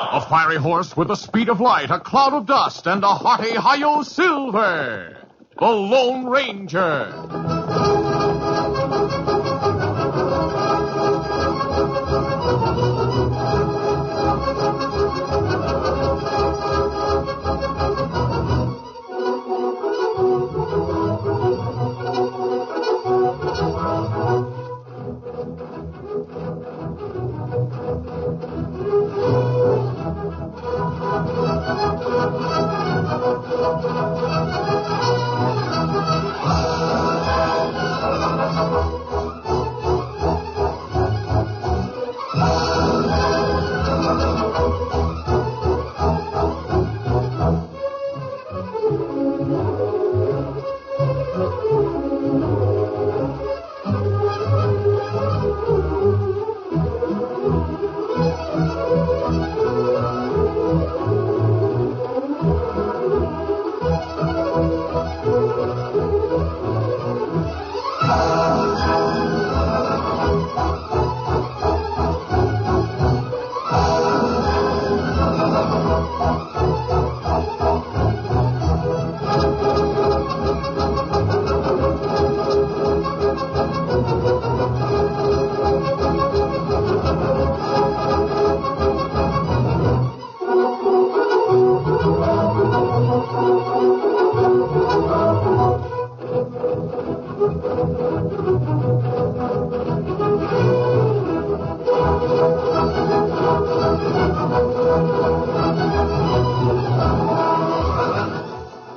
A fiery horse with the speed of light, a cloud of dust, and a hearty hi-yo silver. The Lone Ranger.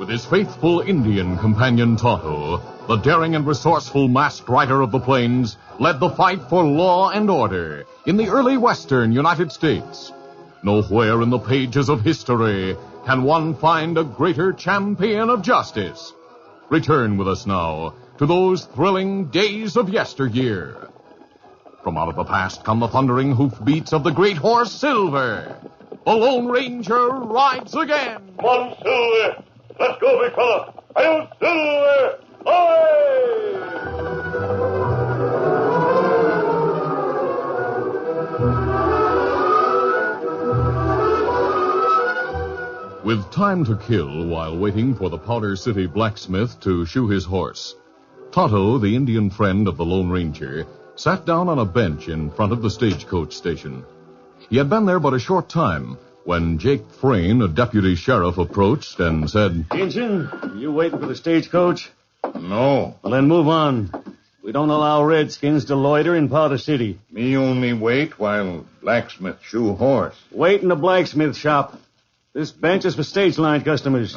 His faithful Indian companion Tonto, the daring and resourceful masked rider of the plains, led the fight for law and order in the early western United States. Nowhere in the pages of history can one find a greater champion of justice. Return with us now to those thrilling days of yesteryear. From out of the past come the thundering hoofbeats of the great horse Silver. The Lone Ranger rides again. Come on, Silver. Let's go, big fella. Hi-yo, Silver! Away! With time to kill while waiting for the Powder City blacksmith to shoe his horse, Tonto, the Indian friend of the Lone Ranger, sat down on a bench in front of the Stagecoach station. He had been there but a short time when Jake Frayne, a deputy sheriff, approached and said, Injun, you waiting for the stagecoach? No. Well, then move on. We don't allow redskins to loiter in Powder City. Me only wait while blacksmith shoe horse. Wait in the blacksmith shop. This bench is for stage line customers.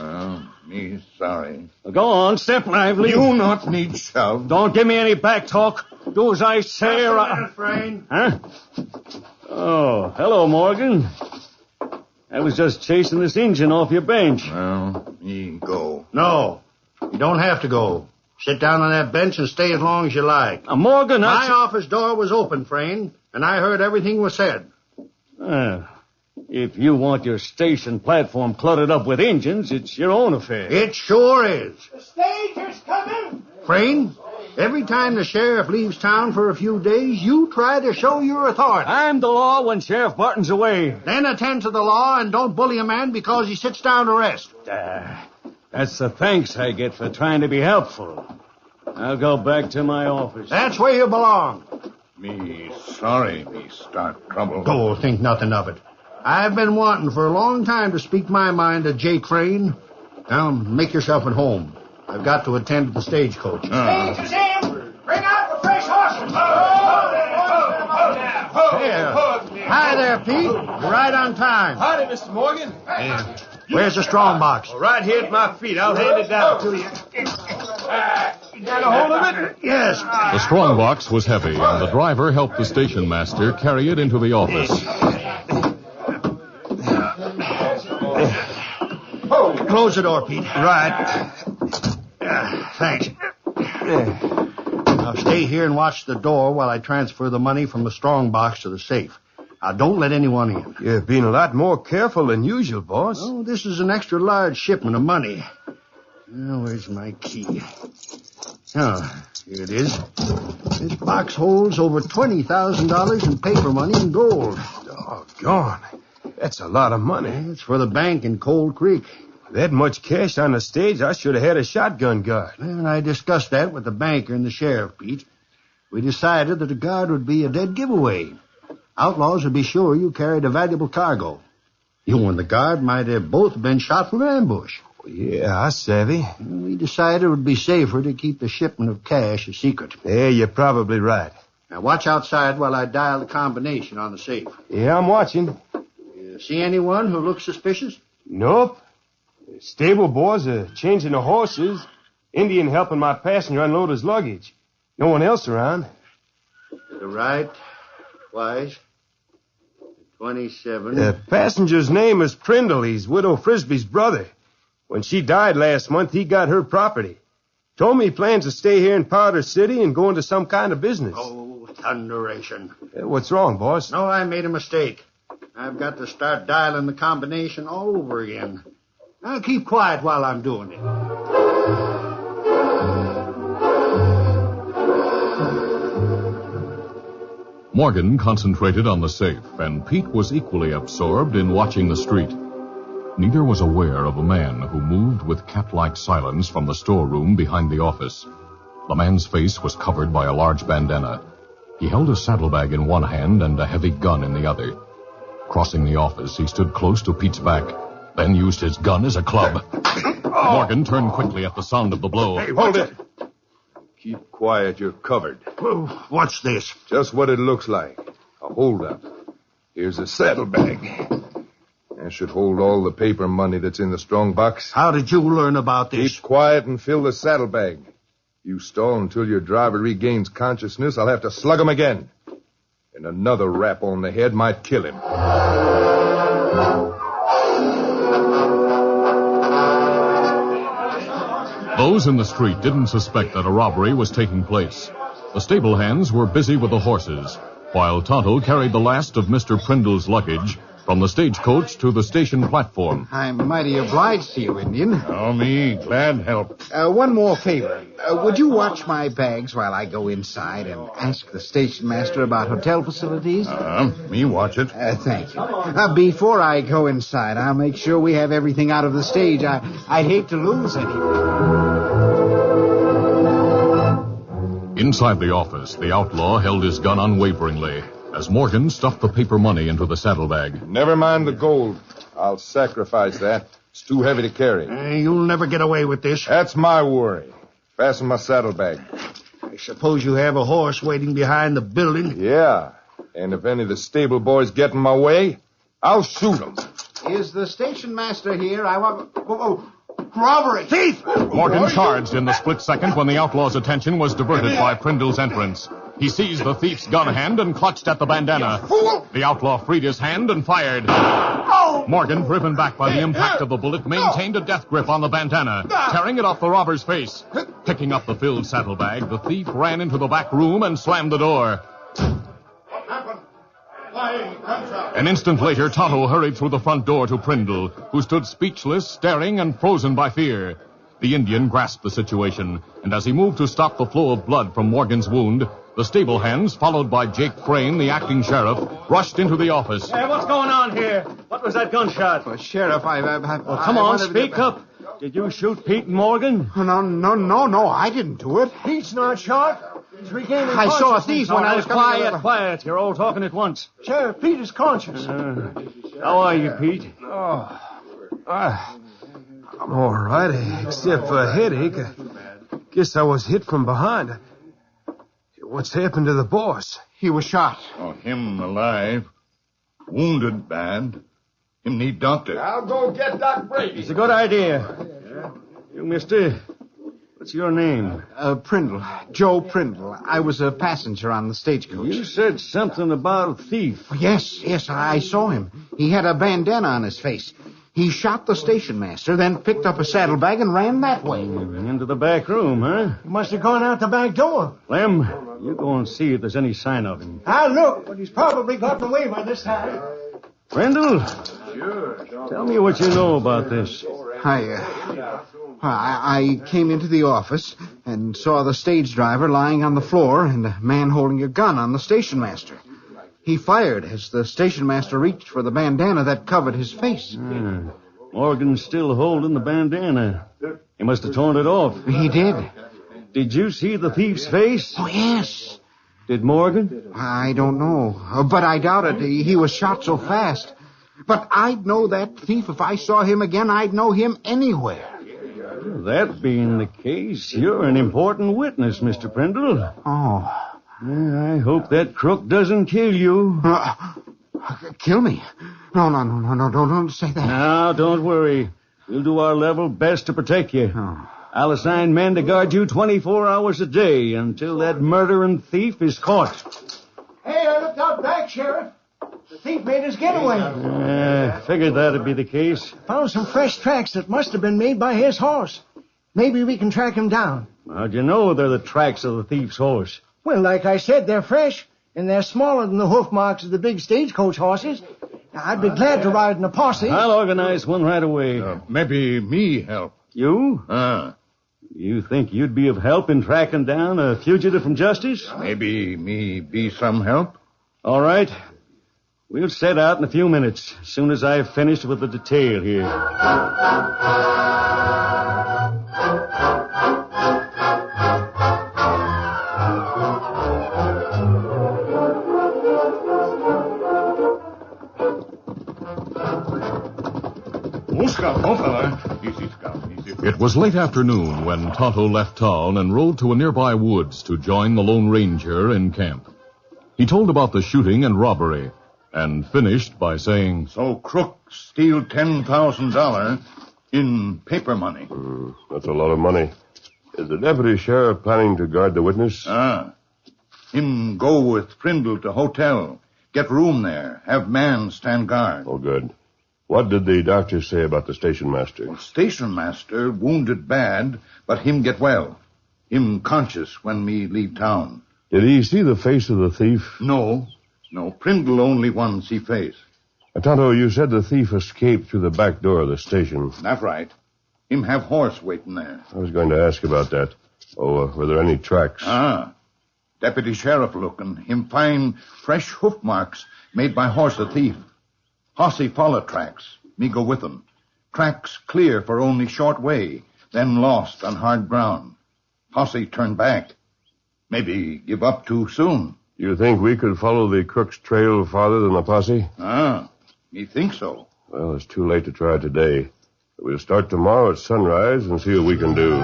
Me sorry. Well, go on, step lively. You not need shove. Don't give me any back talk. Do as I say or I... Frayne. Huh? Oh, hello, Morgan. I was just chasing this Injun off your bench. Well, me go. No, you don't have to go. Sit down on that bench and stay as long as you like. Morgan, My office door was open, Frayne, and I heard everything was said. If you want your station platform cluttered up with Injuns, it's your own affair. It sure is. The stage is coming. Frayne, every time the sheriff leaves town for a few days, you try to show your authority. I'm the law when Sheriff Barton's away. Then attend to the law and don't bully a man because he sits down to rest. That's the thanks I get for trying to be helpful. I'll go back to my office. That's where you belong. Me sorry me start trouble. Oh, think nothing of it. I've been wanting for a long time to speak my mind to Jake Frayne. Now, make yourself at home. I've got to attend to the stagecoach. Stage is in. Bring out the fresh horses. Hi there, Pete. You're right on time. Howdy, Mr. Morgan. Where's the strong box? Right here at my feet. I'll hand it down to you. You got a hold of it? Yes. The strong box was heavy, and the driver helped the station master carry it into the office. Close the door, Pete. Right. Thanks. Now stay here and watch the door while I transfer the money from the strong box to the safe. Now don't let anyone in. You've been a lot more careful than usual, boss. Oh, this is an extra large shipment of money. Now, where's my key? Oh, here it is. This box holds over $20,000 in paper money and gold. Doggone. That's a lot of money. It's for the bank in Cold Creek. That much cash on the stage, I should have had a shotgun guard. And I discussed that with the banker and the sheriff, Pete. We decided that a guard would be a dead giveaway. Outlaws would be sure you carried a valuable cargo. You and the guard might have both been shot from ambush. Yeah, I savvy. We decided it would be safer to keep the shipment of cash a secret. Yeah, you're probably right. Now watch outside while I dial the combination on the safe. Yeah, I'm watching. You see anyone who looks suspicious? Nope. Stable boys are changing the horses. Indian helping my passenger unload his luggage. No one else around. To the right, Wise. 27. The passenger's name is Prindle. He's Widow Frisbee's brother. When she died last month, he got her property. Told me he plans to stay here in Powder City and go into some kind of business. Oh, thunderation. What's wrong, boss? No, I made a mistake. I've got to start dialing the combination all over again. Now keep quiet while I'm doing it. Morgan concentrated on the safe, and Pete was equally absorbed in watching the street. Neither was aware of a man who moved with cat-like silence from the storeroom behind the office. The man's face was covered by a large bandana. He held a saddlebag in one hand and a heavy gun in the other. Crossing the office, he stood close to Pete's back, then used his gun as a club. Morgan turned quickly at the sound of the blow. Hey, hold it. Keep quiet, you're covered. What's this? Just what it looks like. A holdup. Here's a saddlebag. That should hold all the paper money that's in the strong box. How did you learn about this? Keep quiet and fill the saddlebag. You stall until your driver regains consciousness, I'll have to slug him again. And another rap on the head might kill him. Those in the street didn't suspect that a robbery was taking place. The stable hands were busy with the horses, while Tonto carried the last of Mr. Prindle's luggage from the stagecoach to the station platform. I'm mighty obliged to you, Indian. Oh, me, glad help. One more favor. Would you watch my bags while I go inside and ask the station master about hotel facilities? Me watch it. Thank you. Before I go inside, I'll make sure we have everything out of the stage. I'd hate to lose anything. Inside the office, the outlaw held his gun unwaveringly as Morgan stuffed the paper money into the saddlebag. Never mind the gold. I'll sacrifice that. It's too heavy to carry. You'll never get away with this. That's my worry. Fasten my saddlebag. I suppose you have a horse waiting behind the building? Yeah. And if any of the stable boys get in my way, I'll shoot them. Is the station master here? I want... robbery! Thief! Morgan charged in the split second when the outlaw's attention was diverted by Prindle's entrance. He seized the thief's gun hand and clutched at the bandana. The outlaw freed his hand and fired. Morgan, driven back by the impact of the bullet, maintained a death grip on the bandana, tearing it off the robber's face. Picking up the filled saddlebag, the thief ran into the back room and slammed the door. An instant later, Tonto hurried through the front door to Prindle, who stood speechless, staring and frozen by fear. The Indian grasped the situation, and as he moved to stop the flow of blood from Morgan's wound, the stable hands, followed by Jake Frayne, the acting sheriff, rushed into the office. Hey, what's going on here? What was that gunshot? Well, Sheriff, Come on, speak up. Did you shoot Pete and Morgan? No, I didn't do it. Pete's not shot. He's regaining I saw a thief when I was coming out of the... Quiet. You're all talking at once. Sheriff, Pete is conscious. How are you, Pete? I'm all right, except for a headache. I guess I was hit from behind. What's happened to the boss? He was shot. Oh, him alive. Wounded bad. Him need doctor. I'll go get Doc Brady. It's a good idea. You, mister, what's your name? Prindle. Joe Prindle. I was a passenger on the stagecoach. You said something about a thief. Yes, I saw him. He had a bandana on his face. He shot the station master, then picked up a saddlebag and ran that way. Into the back room, huh? He must have gone out the back door. Lem, you go and see if there's any sign of him. I'll look, but he's probably gotten away by this time. Prindle? Sure. Tell me what you know about this. I came into the office and saw the stage driver lying on the floor and a man holding a gun on the station master. He fired as the station master reached for the bandana that covered his face. Morgan's still holding the bandana. He must have torn it off. He did. Did you see the thief's face? Oh, yes. Did Morgan? I don't know, but I doubt it. He was shot so fast. But I'd know that thief if I saw him again. I'd know him anywhere. That being the case, you're an important witness, Mr. Prindle. Oh. I hope that crook doesn't kill you. Kill me? No, don't say that. Now, don't worry. We'll do our level best to protect you. Oh. I'll assign men to guard you 24 hours a day until that murdering thief is caught. Hey, I looked out back, Sheriff. The thief made his getaway. Figured that'd be the case. Found some fresh tracks that must have been made by his horse. Maybe we can track him down. How'd you know they're the tracks of the thief's horse? Well, like I said, they're fresh, and they're smaller than the hoof marks of the big stagecoach horses. I'd be glad to ride in a posse. I'll organize one right away. Maybe me help. You? You think you'd be of help in tracking down a fugitive from justice? Maybe me be some help. All right. We'll set out in a few minutes, as soon as I've finished with the detail here. It was late afternoon when Tonto left town and rode to a nearby woods to join the Lone Ranger in camp. He told about the shooting and robbery, and finished by saying, So crook steal $10,000 in paper money. That's a lot of money. Is the deputy sheriff planning to guard the witness? Him go with Prindle to hotel. Get room there. Have man stand guard. Oh, good. What did the doctor say about the station master? Station master wounded bad, but him get well. Him conscious when me leave town. Did he see the face of the thief? No, Prindle only one see face. Tonto, you said the thief escaped through the back door of the station. That's right. Him have horse waiting there. I was going to ask about that. Were there any tracks? Deputy sheriff looking. Him find fresh hoof marks made by horse a thief. Hossy follow tracks. Me go with them. Tracks clear for only short way, then lost on hard ground. Hossy turn back. Maybe give up too soon. You think we could follow the crook's trail farther than the posse? Me think so. Well, it's too late to try today. We'll start tomorrow at sunrise and see what we can do.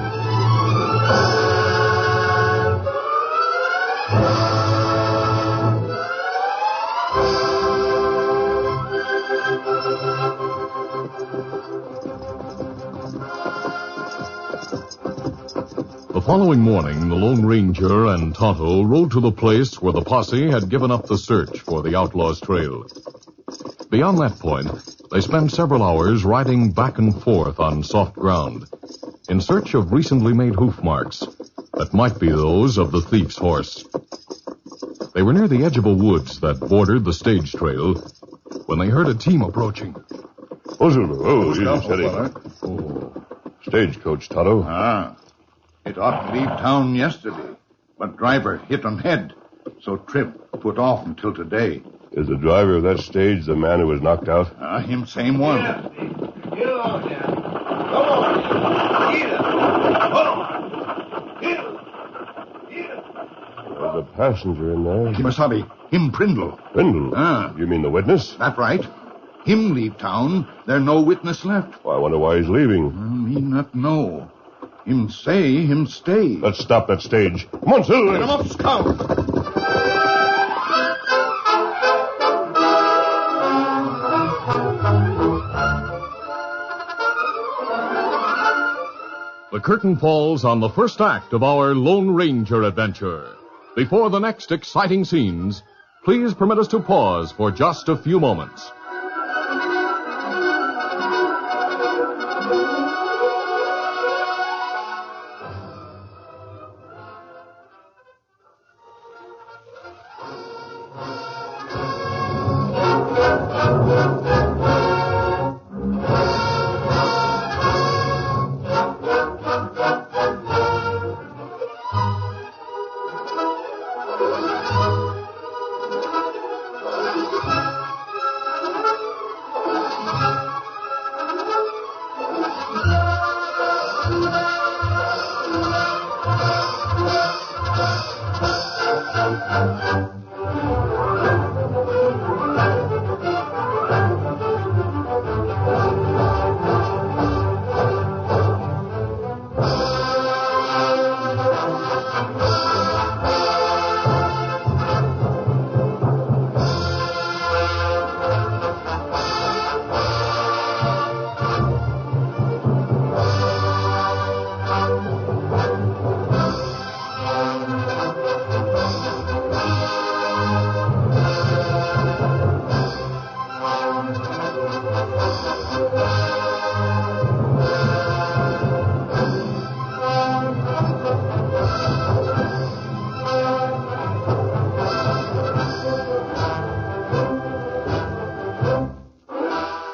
The following morning, the Lone Ranger and Tonto rode to the place where the posse had given up the search for the outlaw's trail. Beyond that point, they spent several hours riding back and forth on soft ground in search of recently made hoof marks that might be those of the thief's horse. They were near the edge of a woods that bordered the stage trail when they heard a team approaching. Stagecoach, Tonto. It ought to leave town yesterday, but driver hit on head, so trip put off until today. Is the driver of that stage the man who was knocked out? Him same one. There's a passenger in there. Kimasabi, him Prindle. Prindle? You mean the witness? That's right. Him leave town, there no witness left. Well, I wonder why he's leaving. Me not know. Him say him stay. Let's stop that stage. Come on, Silver. Get him up, Scout. The curtain falls on the first act of our Lone Ranger adventure. Before the next exciting scenes, please permit us to pause for just a few moments.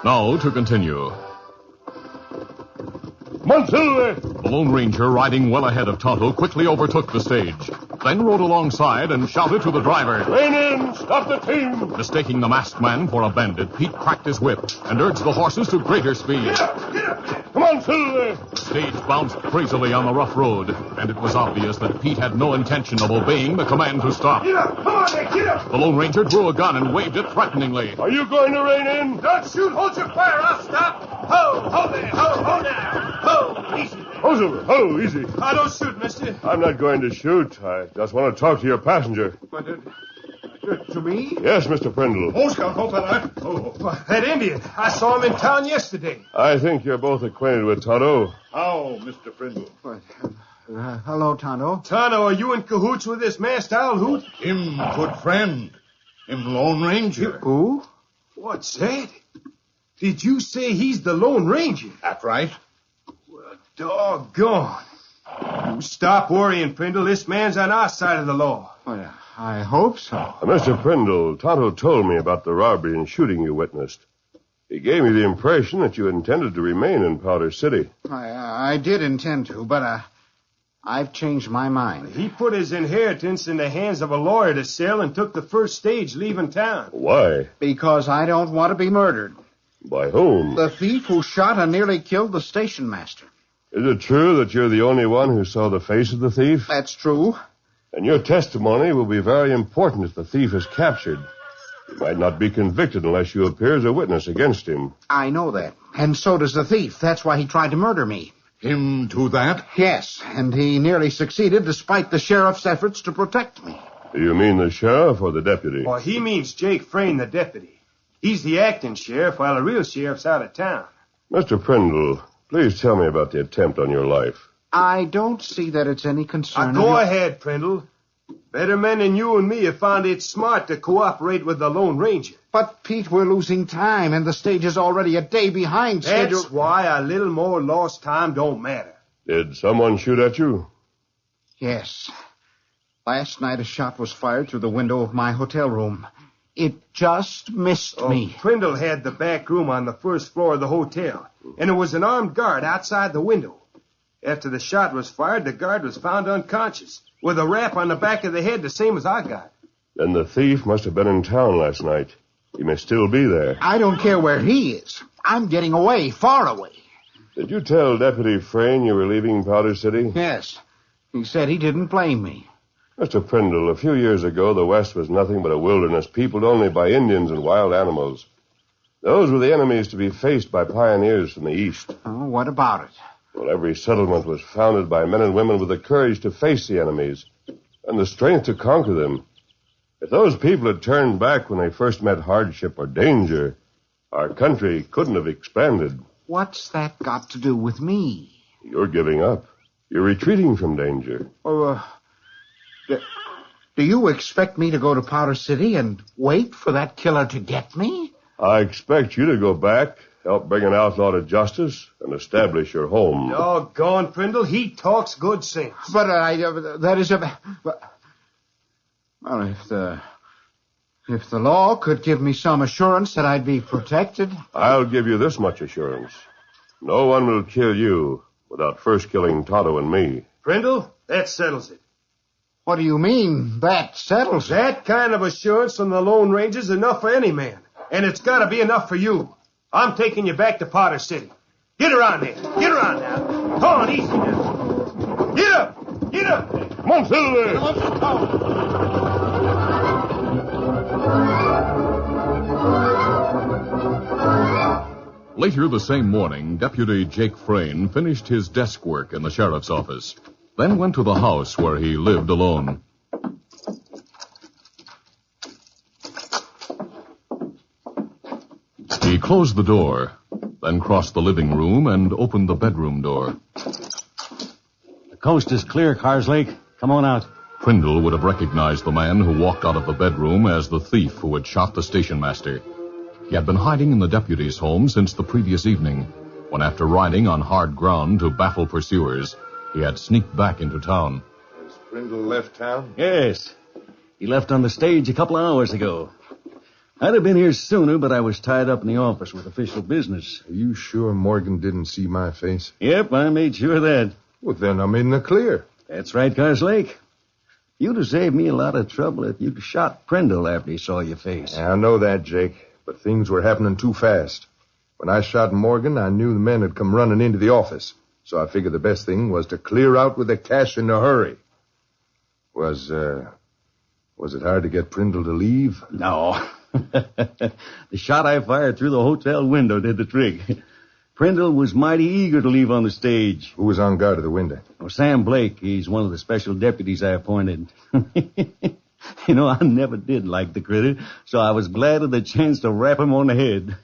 Now to continue. Come on, Silver. The Lone Ranger, riding well ahead of Tonto, quickly overtook the stage, then rode alongside and shouted to the driver. Rein in. Stop the team. Mistaking the masked man for a bandit, Pete cracked his whip and urged the horses to greater speed. Get up. Come on, Silver. The stage bounced crazily on the rough road, and it was obvious that Pete had no intention of obeying the command to stop. Get up. Come on, Nick. Get up. The Lone Ranger drew a gun and waved it threateningly. Are you going to rein in? Don't shoot. Hold your fire. I'll stop. Ho there. Ho there. Ho. Easy. Oh, Silver. Oh, easy. Don't shoot, mister. I'm not going to shoot. I just want to talk to your passenger. But, to me? Yes, Mr. Prindle. Oh, Scout, hold that. That Indian. I saw him in town yesterday. I think you're both acquainted with Tonto. How, Mr. Prindle? Hello, Tonto. Tonto, are you in cahoots with this masked owl hoot? Him good friend. Him Lone Ranger. Who? What's that? Did you say he's the Lone Ranger? That's right. Well, doggone. You stop worrying, Prindle. This man's on our side of the law. Well, I hope so. Mr. Prindle, Tonto told me about the robbery and shooting you witnessed. He gave me the impression that you intended to remain in Powder City. I did intend to, but I've changed my mind. He put his inheritance in the hands of a lawyer to sell and took the first stage leaving town. Why? Because I don't want to be murdered. By whom? The thief who shot and nearly killed the station master. Is it true that you're the only one who saw the face of the thief? That's true. And your testimony will be very important if the thief is captured. You might not be convicted unless you appear as a witness against him. I know that. And so does the thief. That's why he tried to murder me. Him do that? Yes, and he nearly succeeded despite the sheriff's efforts to protect me. Do you mean the sheriff or the deputy? Well, he means Jake Frayne, the deputy. He's the acting sheriff while the real sheriff's out of town. Mr. Prindle, please tell me about the attempt on your life. I don't see that it's any concern. Go ahead, Prindle. Better men than you and me have found it smart to cooperate with the Lone Ranger. But, Pete, we're losing time, and the stage is already a day behind schedule. That's why a little more lost time don't matter. Did someone shoot at you? Yes. Last night a shot was fired through the window of my hotel room. It just missed me. Prindle had the back room on the first floor of the hotel, and there was an armed guard outside the window. After the shot was fired, the guard was found unconscious, with a rap on the back of the head, the same as I got. Then the thief must have been in town last night. He may still be there. I don't care where he is. I'm getting away, far away. Did you tell Deputy Frayne you were leaving Powder City? Yes. He said he didn't blame me. Mr. Prindle, a few years ago, the West was nothing but a wilderness peopled only by Indians and wild animals. Those were the enemies to be faced by pioneers from the East. Oh, what about it? Well, every settlement was founded by men and women with the courage to face the enemies and the strength to conquer them. If those people had turned back when they first met hardship or danger, our country couldn't have expanded. What's that got to do with me? You're giving up. You're retreating from danger. Do you expect me to go to Powder City and wait for that killer to get me? I expect you to go back, help bring an outlaw to justice, and establish your home. Doggone, Prindle, he talks good sense. But if the law could give me some assurance that I'd be protected. I'll give you this much assurance. No one will kill you without first killing Tonto and me. Prindle, that settles it. What do you mean, that settles it? That kind of assurance from the Lone Ranger's enough for any man. And it's got to be enough for you. I'm taking you back to Powder City. Get around there. Get around now. Come on, easy now. Get up. Get up. Come on, Silver. Later the same morning, Deputy Jake Frayne finished his desk work in the sheriff's office, then went to the house where he lived alone. He closed the door, then crossed the living room and opened the bedroom door. The coast is clear, Carslake. Come on out. Prindle would have recognized the man who walked out of the bedroom as the thief who had shot the station master. He had been hiding in the deputy's home since the previous evening, when after riding on hard ground to baffle pursuers, he had sneaked back into town. Has Prindle left town? Yes. He left on the stage a couple of hours ago. I'd have been here sooner, but I was tied up in the office with official business. Are you sure Morgan didn't see my face? Yep, I made sure of that. Well, then I'm in the clear. That's right, Carslake. You'd have saved me a lot of trouble if you'd shot Prindle after he saw your face. I know that, Jake, but things were happening too fast. When I shot Morgan, I knew the men had come running into the office, so I figured the best thing was to clear out with the cash in a hurry. Was it hard to get Prindle to leave? No. The shot I fired through the hotel window did the trick. Prindle was mighty eager to leave on the stage. Who was on guard at the window? Oh, Sam Blake. He's one of the special deputies I appointed. You know, I never did like the critter, so I was glad of the chance to rap him on the head.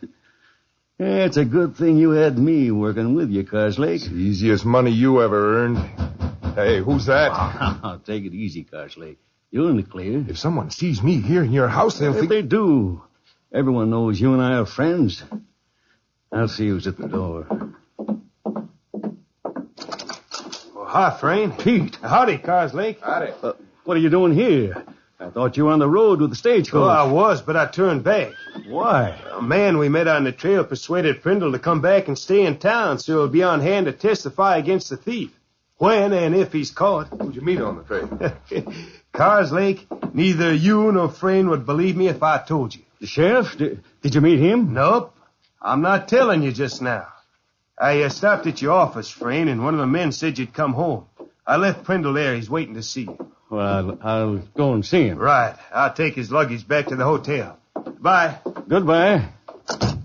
Yeah, it's a good thing you had me working with you, Carslake. It's the easiest money you ever earned. Hey, who's that? Oh, take it easy, Carslake. You're in the clear. If someone sees me here in your house, they'll think... They do. Everyone knows you and I are friends. I'll see who's at the door. Oh, hi, Frayne. Pete. Howdy, Carslake. Howdy. What are you doing here? I thought you were on the road with the stagecoach. Oh, I was, but I turned back. Why? A man we met on the trail persuaded Prindle to come back and stay in town so he'll be on hand to testify against the thief. When and if he's caught. Who'd you meet on the trail? Carslake, neither you nor Frayne would believe me if I told you. The sheriff? Did you meet him? Nope. I'm not telling you just now. I stopped at your office, Frayne, and one of the men said you'd come home. I left Prindle there. He's waiting to see you. Well, I'll go and see him. Right. I'll take his luggage back to the hotel. Bye. Goodbye.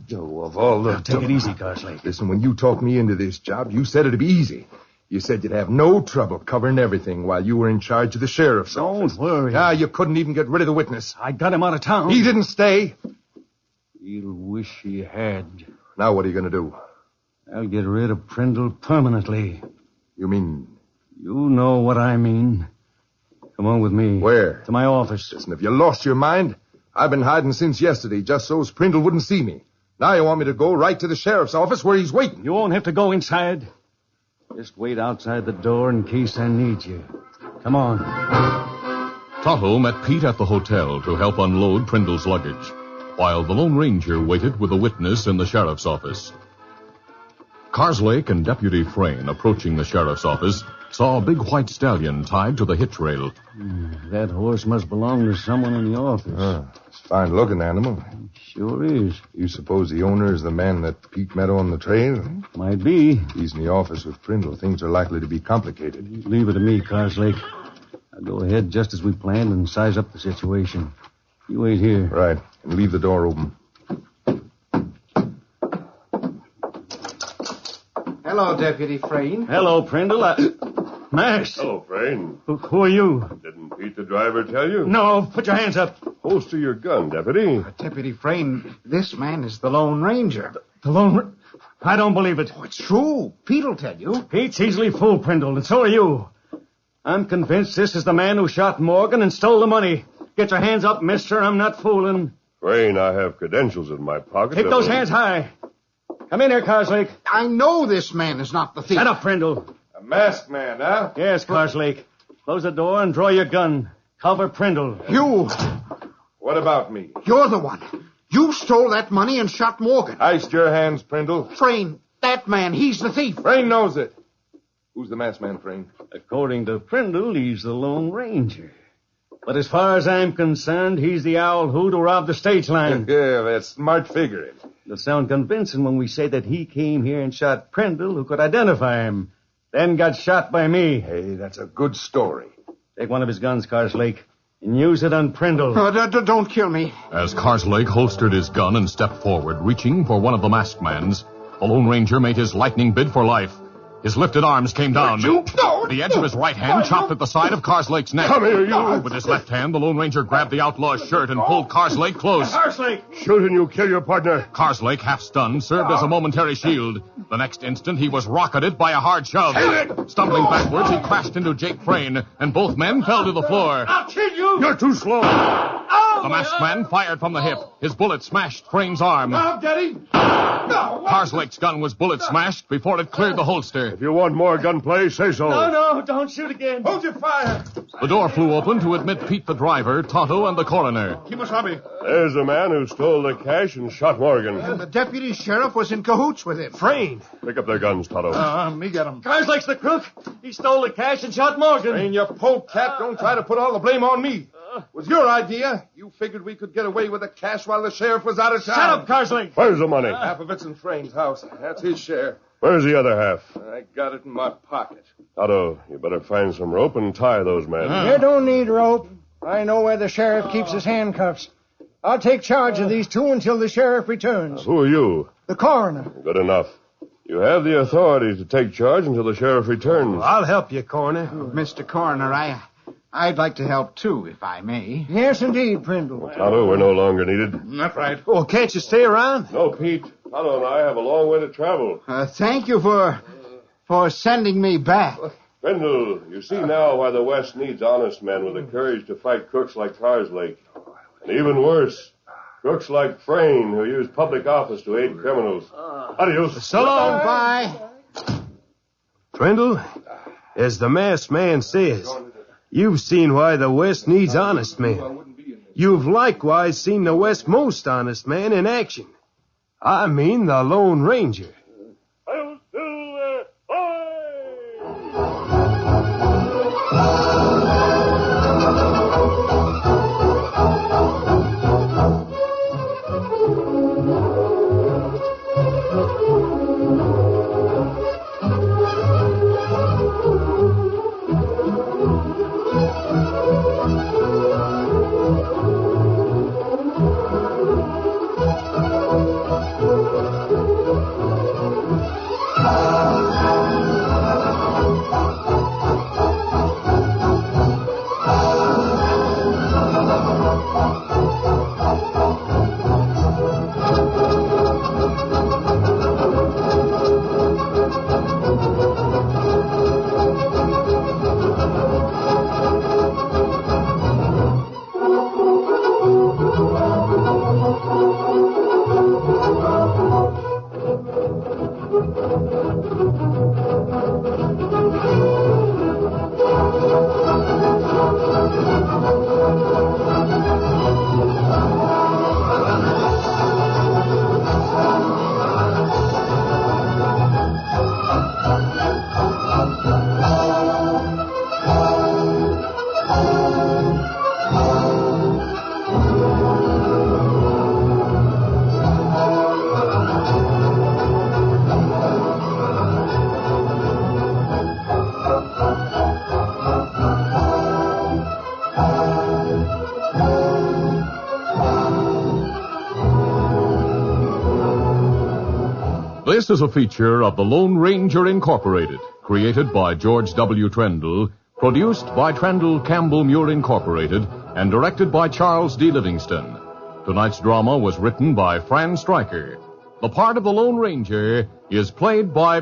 Joe, of all the... Take it easy, Carslake. Listen, when you talked me into this job, you said it'd be easy. You said you'd have no trouble covering everything while you were in charge of the sheriff's office. Don't worry. You couldn't even get rid of the witness. I got him out of town. He didn't stay. You'll wish he had. Now what are you going to do? I'll get rid of Prindle permanently. You mean... You know what I mean. Come on with me. Where? To my office. Listen, if you lost your mind, I've been hiding since yesterday just so's Prindle wouldn't see me. Now you want me to go right to the sheriff's office where he's waiting. You won't have to go inside. Just wait outside the door in case I need you. Come on. Tonto met Pete at the hotel to help unload Prindle's luggage, while the Lone Ranger waited with a witness in the sheriff's office. Carslake and Deputy Frayne, approaching the sheriff's office, saw a big white stallion tied to the hitch rail. That horse must belong to someone in the office. It's a fine-looking animal. Sure is. You suppose the owner is the man that Pete met on the trail? Might be. He's in the office with Prindle. Things are likely to be complicated. Leave it to me, Carslake. I'll go ahead just as we planned and size up the situation. You wait here. Right. And leave the door open. Hello, Deputy Frayne. Hello, Prindle. Max. Hello, Frayne. Who are you? Didn't Pete the driver tell you? No, put your hands up. Holster your gun, Deputy. Deputy Frayne, this man is the Lone Ranger. The Lone... I don't believe it. Oh, it's true. Pete'll tell you. Pete's easily fooled, Prindle, and so are you. I'm convinced this is the man who shot Morgan and stole the money. Get your hands up, mister. I'm not fooling. Frayne, I have credentials in my pocket. Keep those hands high. Come in here, Carslake. I know this man is not the thief. Shut up, Prindle. A masked man, huh? Yes, Carslake. Close the door and draw your gun. Cover Prindle. You. What about me? You're the one. You stole that money and shot Morgan. Iced your hands, Prindle. Frayne, that man, he's the thief. Frayne knows it. Who's the masked man, Frayne? According to Prindle, he's the Lone Ranger. But as far as I'm concerned, he's the owl who robbed the stage line. Yeah, that's smart figuring. It'll sound convincing when we say that he came here and shot Prindle, who could identify him, then got shot by me. Hey, that's a good story. Take one of his guns, Carslake, and use it on Prindle. Don't kill me. As Carslake holstered his gun and stepped forward, reaching for one of the masked men's, the Lone Ranger made his lightning bid for life. His lifted arms came down. The edge of his right hand chopped at the side of Carslake's neck. Come here, you. With his left hand, the Lone Ranger grabbed the outlaw's shirt and pulled Carslake close. Carslake! Shoot and you kill your partner. Carslake, half stunned, served as a momentary shield. The next instant, he was rocketed by a hard shove. Stumbling backwards, he crashed into Jake Frayne, and both men fell to the floor. I'll kill you! You're too slow. The masked man fired from the hip. His bullet smashed Frayn's arm. I'll get him. Karslake's gun was bullet smashed before it cleared the holster. If you want more gunplay, say so. No, don't shoot again. Hold your fire. The door flew open to admit Pete the driver, Tonto, and the coroner. Kimasabi. There's the man who stole the cash and shot Morgan. And the deputy sheriff was in cahoots with him. Frayn. Pick up their guns, Tonto. Me get him. Karslake's the crook. He stole the cash and shot Morgan. Frayn, you polecat, don't try to put all the blame on me. It was your idea. You figured we could get away with the cash while the sheriff was out of town. Shut up, Karslake. Where's the money? Half of it's in Frayn's house. That's his share. Where's the other half? I got it in my pocket. Tonto, you better find some rope and tie those men. You don't need rope. I know where the sheriff keeps his handcuffs. I'll take charge of these two until the sheriff returns. Who are you? The coroner. Good enough. You have the authority to take charge until the sheriff returns. I'll help you, Coroner. Mr. Coroner, I'd like to help, too, if I may. Yes, indeed, Prindle. Tonto, we're no longer needed. That's right. Oh, can't you stay around? No, Pete. Tonto and I have a long way to travel. Thank you for sending me back. Brindle, you see now why the West needs honest men with the courage to fight crooks like Karslake. And even worse, crooks like Frayn who use public office to aid criminals. Adios. So long. Bye. Prindle, as the masked man says, you've seen why the West needs honest men. You've likewise seen the West's most honest man in action. I mean the Lone Ranger. This is a feature of the Lone Ranger Incorporated, created by George W. Trendle, produced by Trendle Campbell Muir Incorporated, and directed by Charles D. Livingston. Tonight's drama was written by Fran Stryker. The part of the Lone Ranger is played by